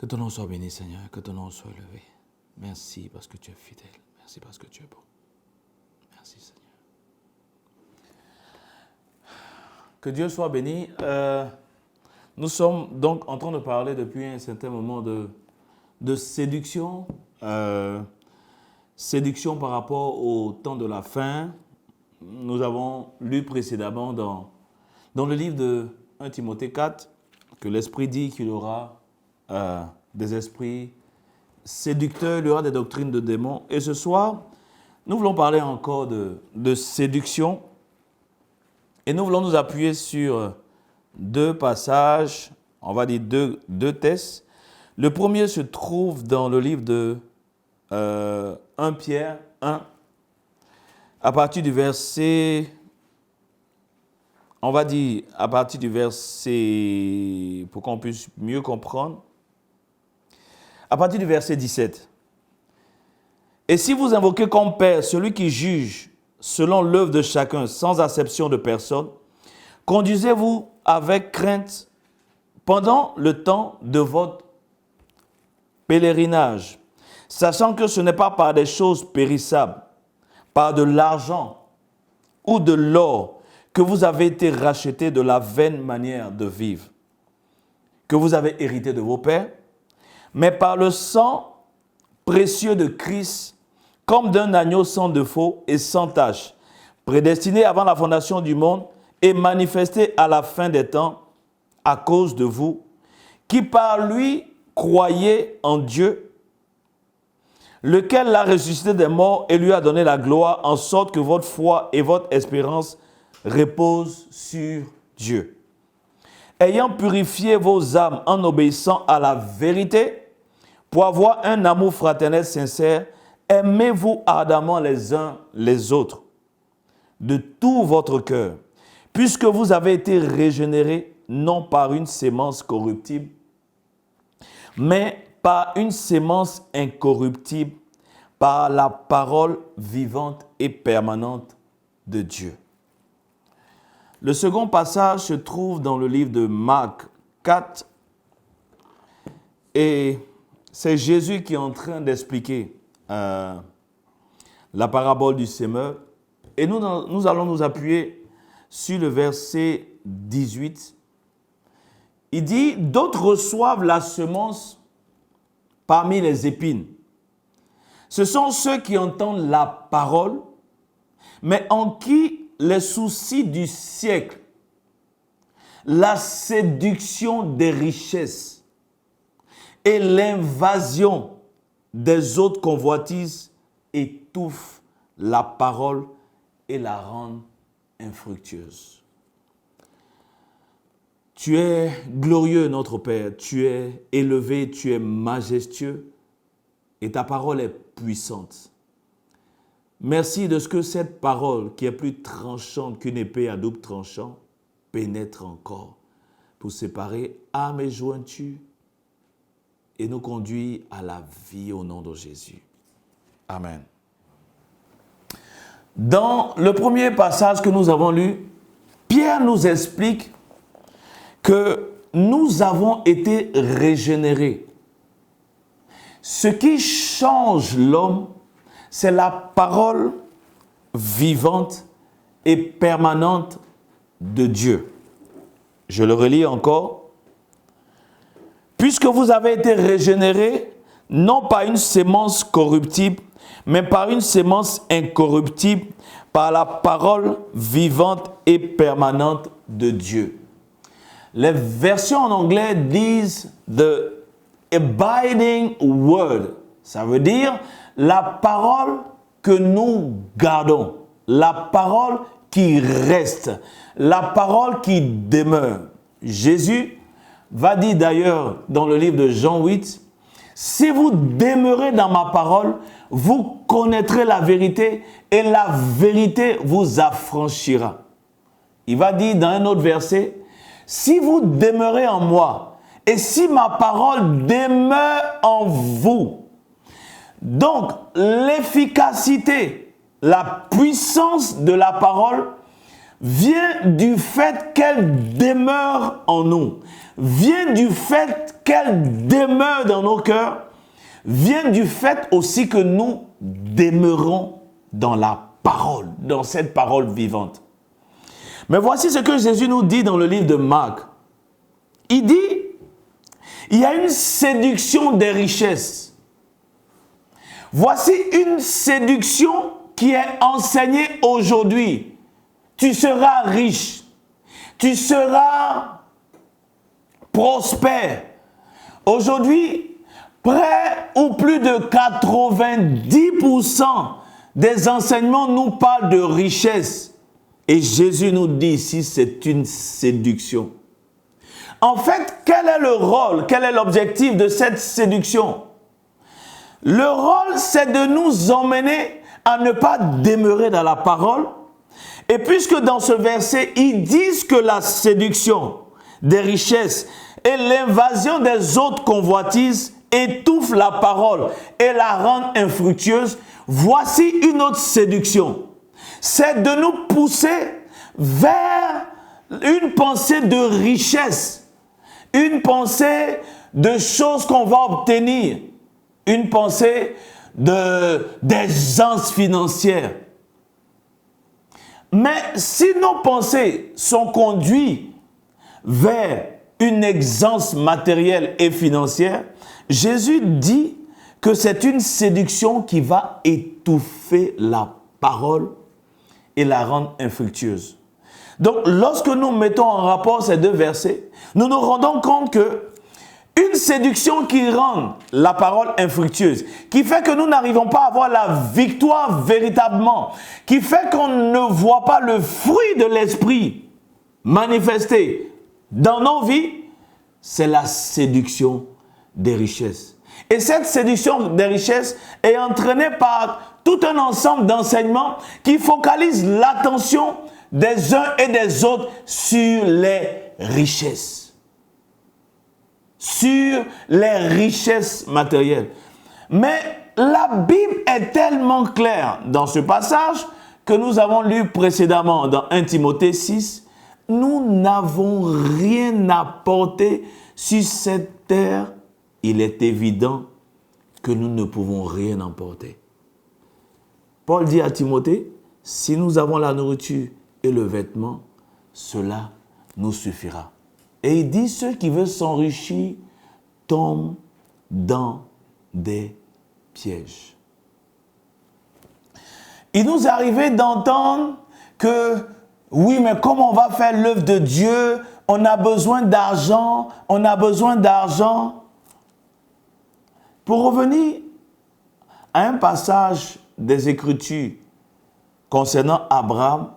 Que ton nom soit béni, Seigneur, que ton nom soit élevé. Merci parce que tu es fidèle. Merci parce que tu es bon. Merci, Seigneur. Que Dieu soit béni. Nous sommes donc en train de parler depuis un certain moment de séduction. Séduction par rapport au temps de la fin. Nous avons lu précédemment dans le livre de 1 Timothée 4 que l'Esprit dit qu'il y aura des esprits séducteurs, il y aura des doctrines de démons. Et ce soir, nous voulons parler encore de séduction. Et nous voulons nous appuyer sur deux passages, on va dire deux textes. Le premier se trouve dans le livre de 1 Pierre 1, à partir du verset, on va dire, à partir du verset, pour qu'on puisse mieux comprendre, à partir du verset 17. Et si vous invoquez comme Père celui qui juge selon l'œuvre de chacun, sans acception de personne, conduisez-vous avec crainte pendant le temps de votre pèlerinage, sachant que ce n'est pas par des choses périssables, par de l'argent ou de l'or que vous avez été rachetés de la vaine manière de vivre, que vous avez hérité de vos pères, mais par le sang précieux de Christ, comme d'un agneau sans défaut et sans tache, prédestiné avant la fondation du monde et manifesté à la fin des temps à cause de vous, qui par lui croyez en Dieu, lequel l'a ressuscité des morts et lui a donné la gloire, en sorte que votre foi et votre espérance reposent sur Dieu. Ayant purifié vos âmes en obéissant à la vérité, pour avoir un amour fraternel sincère, aimez-vous ardemment les uns les autres, de tout votre cœur, puisque vous avez été régénérés, non par une sémence corruptible, mais par une sémence incorruptible, par la parole vivante et permanente de Dieu. Le second passage se trouve dans le livre de Marc 4, et c'est Jésus qui est en train d'expliquer la parabole du semeur. Et nous allons nous appuyer sur le verset 18. Il dit, d'autres reçoivent la semence parmi les épines. Ce sont ceux qui entendent la parole, mais en qui les soucis du siècle, la séduction des richesses et l'invasion des autres convoitises étouffent la parole et la rendent infructueuse. Tu es glorieux, notre Père, tu es élevé, tu es majestueux et ta parole est puissante. Merci de ce que cette parole, qui est plus tranchante qu'une épée à double tranchant, pénètre encore pour séparer âme et jointure et nous conduit à la vie au nom de Jésus. Amen. Dans le premier passage que nous avons lu, Pierre nous explique que nous avons été régénérés. Ce qui change l'homme, c'est la parole vivante et permanente de Dieu. Je le relis encore. Puisque vous avez été régénérés, non par une sémence corruptible, mais par une sémence incorruptible, par la parole vivante et permanente de Dieu. Les versions en anglais disent « the abiding word ». Ça veut dire la parole que nous gardons, la parole qui reste, la parole qui demeure. Jésus va dire d'ailleurs dans le livre de Jean 8, « Si vous demeurez dans ma parole, vous connaîtrez la vérité et la vérité vous affranchira. » Il va dire dans un autre verset, « Si vous demeurez en moi et si ma parole demeure en vous. » Donc, l'efficacité, la puissance de la parole vient du fait qu'elle demeure en nous, vient du fait qu'elle demeure dans nos cœurs, vient du fait aussi que nous demeurons dans la parole, dans cette parole vivante. Mais voici ce que Jésus nous dit dans le livre de Marc. Il dit, il y a une séduction des richesses. Voici une séduction qui est enseignée aujourd'hui. Tu seras riche, tu seras prospère. Aujourd'hui, près ou plus de 90% des enseignements nous parlent de richesse. Et Jésus nous dit ici, c'est une séduction. En fait, quel est le rôle, quel est l'objectif de cette séduction? Le rôle, c'est de nous emmener à ne pas demeurer dans la parole. Et puisque dans ce verset, ils disent que la séduction des richesses et l'invasion des autres convoitises étouffent la parole et la rendent infructueuse, voici une autre séduction. C'est de nous pousser vers une pensée de richesse, une pensée de choses qu'on va obtenir, une pensée d'aisance financière. Mais si nos pensées sont conduites vers une aisance matérielle et financière, Jésus dit que c'est une séduction qui va étouffer la parole et la rendre infructueuse. Donc, lorsque nous mettons en rapport ces deux versets, nous nous rendons compte que une séduction qui rend la parole infructueuse, qui fait que nous n'arrivons pas à avoir la victoire véritablement, qui fait qu'on ne voit pas le fruit de l'esprit manifesté dans nos vies, c'est la séduction des richesses. Et cette séduction des richesses est entraînée par tout un ensemble d'enseignements qui focalisent l'attention des uns et des autres sur les richesses. Sur les richesses matérielles. Mais la Bible est tellement claire dans ce passage que nous avons lu précédemment dans 1 Timothée 6. Nous n'avons rien apporté sur cette terre. Il est évident que nous ne pouvons rien emporter. Paul dit à Timothée, si nous avons la nourriture et le vêtement, cela nous suffira. Et il dit, ceux qui veulent s'enrichir tombent dans des pièges. Il nous arrivait d'entendre que, oui, mais comment on va faire l'œuvre de Dieu? On a besoin d'argent, on a besoin d'argent. Pour revenir à un passage des Écritures concernant Abraham,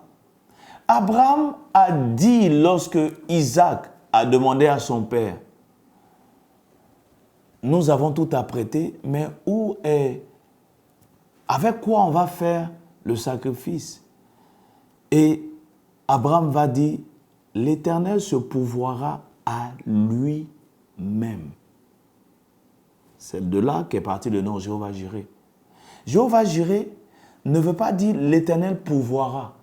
Abraham a dit lorsque Isaac a demandé à son père, nous avons tout apprêté, mais où est, avec quoi on va faire le sacrifice? Et Abraham va dire, l'Éternel se pourvoira à lui-même. C'est de là qu'est parti le nom Jéhovah Jireh. Jéhovah Jireh ne veut pas dire l'Éternel pourvoira,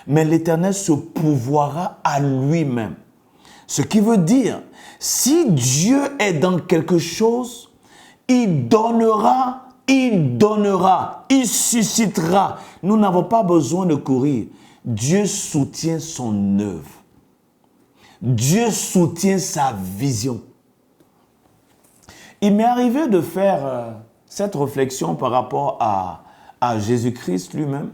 mais l'Éternel se pourvoira à lui-même. Ce qui veut dire, si Dieu est dans quelque chose, il donnera, il suscitera. Nous n'avons pas besoin de courir. Dieu soutient son œuvre. Dieu soutient sa vision. Il m'est arrivé de faire cette réflexion par rapport à Jésus-Christ lui-même.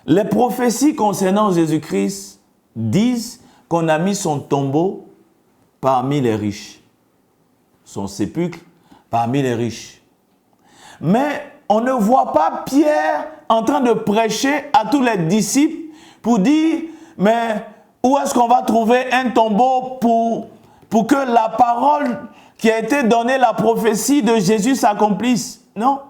Les prophéties concernant Jésus-Christ disent qu'on a mis son tombeau parmi les riches, son sépulcre parmi les riches. Mais on ne voit pas Pierre en train de prêcher à tous les disciples pour dire, mais où est-ce qu'on va trouver un tombeau pour que la parole qui a été donnée, la prophétie de Jésus s'accomplisse? Non.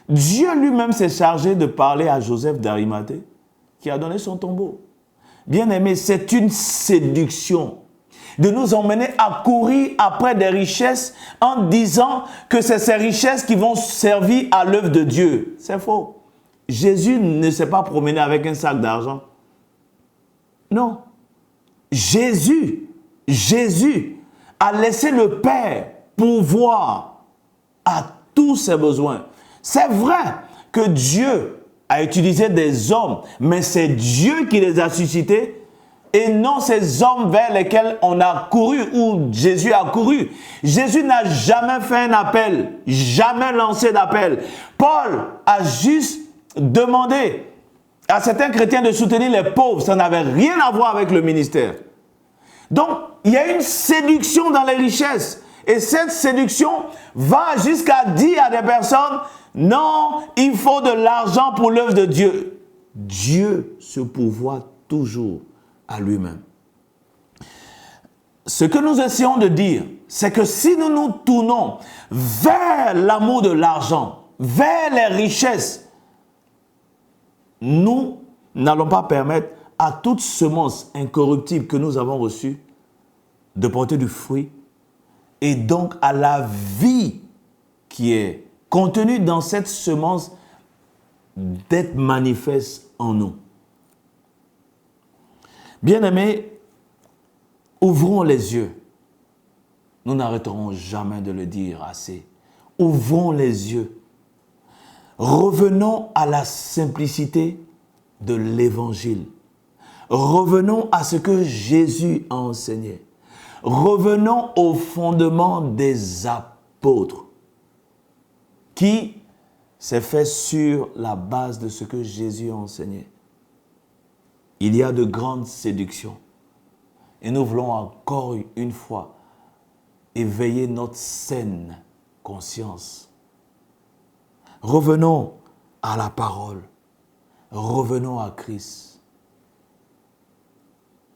Dieu lui-même s'est chargé de parler à Joseph d'Arimathée, qui a donné son tombeau. Bien-aimé, c'est une séduction de nous emmener à courir après des richesses en disant que c'est ces richesses qui vont servir à l'œuvre de Dieu. C'est faux. Jésus ne s'est pas promené avec un sac d'argent. Non. Jésus a laissé le Père pourvoir à tous ses besoins. C'est vrai que Dieu a utilisé des hommes, mais c'est Dieu qui les a suscités et non ces hommes vers lesquels on a couru ou Jésus a couru. Jésus n'a jamais fait un appel, jamais lancé d'appel. Paul a juste demandé à certains chrétiens de soutenir les pauvres. Ça n'avait rien à voir avec le ministère. Donc, il y a une séduction dans les richesses. Et cette séduction va jusqu'à dire à des personnes, non, il faut de l'argent pour l'œuvre de Dieu. Dieu se pourvoit toujours à lui-même. Ce que nous essayons de dire, c'est que si nous nous tournons vers l'amour de l'argent, vers les richesses, nous n'allons pas permettre à toute semence incorruptible que nous avons reçue de porter du fruit et donc à la vie qui est contenue dans cette semence d'être manifeste en nous. Bien-aimés, ouvrons les yeux. Nous n'arrêterons jamais de le dire assez. Ouvrons les yeux. Revenons à la simplicité de l'Évangile. Revenons à ce que Jésus a enseigné. Revenons au fondement des apôtres qui s'est fait sur la base de ce que Jésus a enseigné. Il y a de grandes séductions et nous voulons encore une fois éveiller notre saine conscience. Revenons à la parole. Revenons à Christ.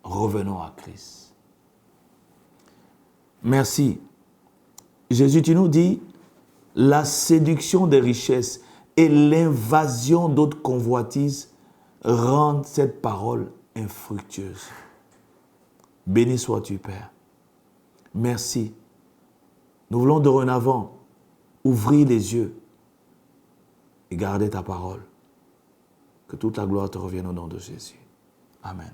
Revenons à Christ. Merci. Jésus, tu nous dis, la séduction des richesses et l'invasion d'autres convoitises rendent cette parole infructueuse. Béni sois-tu, Père. Merci. Nous voulons dorénavant ouvrir les yeux et garder ta parole. Que toute la gloire te revienne au nom de Jésus. Amen.